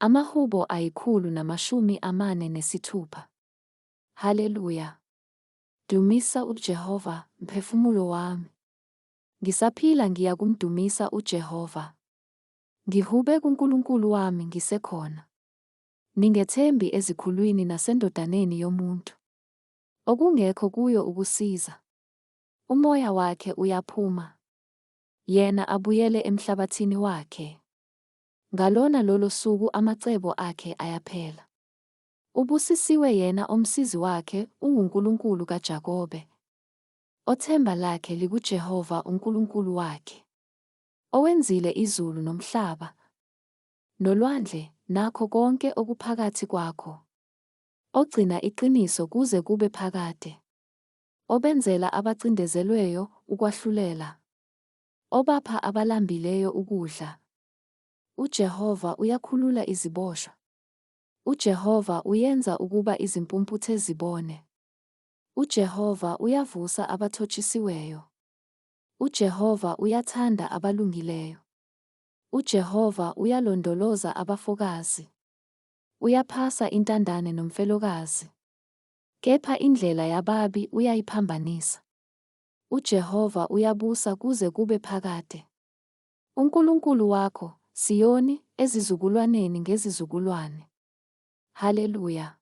Amahubo 146. Haleluya. Dumisa uJehova, mphefumulo wami. Ngisaphila ngiyakumdumisa uJehova. Ngihube kuNkulunkulu wami ngisekhona. Ningethembi ezikhulwini nasendodaneni yomuntu. Okungekho kuyo ukusiza. Umoya wakhe uyaphuma. Yena abuyele emhlabathini wakhe. Ngalona lolo suku amacebo akhe ayaphela. Ubusisiwe yena umsizi wakhe unguNkulunkulu kaJakobe. Othemba lakhe likuJehova uNkulunkulu wakhe. Owenzile izulu nomhlaba, nolwandle nakho konke okuphakathi kwakho. Ogcina iqiniso kuze kube phakade. Obenzela abacindezelweyo ukwahlulela. Obapha abalambileyo ukudla. uJehova uyakhulula iziboshwa. uJehova uyenza ukuba izimpumputhe zibone. uJehova uyavusa abathotshisiweyo. uJehova uyathanda abalungileyo. uJehova uyalondoloza abafokazi. Uyaphasa intandane nomfelokazi. Kepha indlela yababi uyayiphambanisa. uJehova uyabusa kuze kube phakade. uNkulunkulu wakho, Siyoni, ezizukulwaneni ngezizukulwane. Haleluya.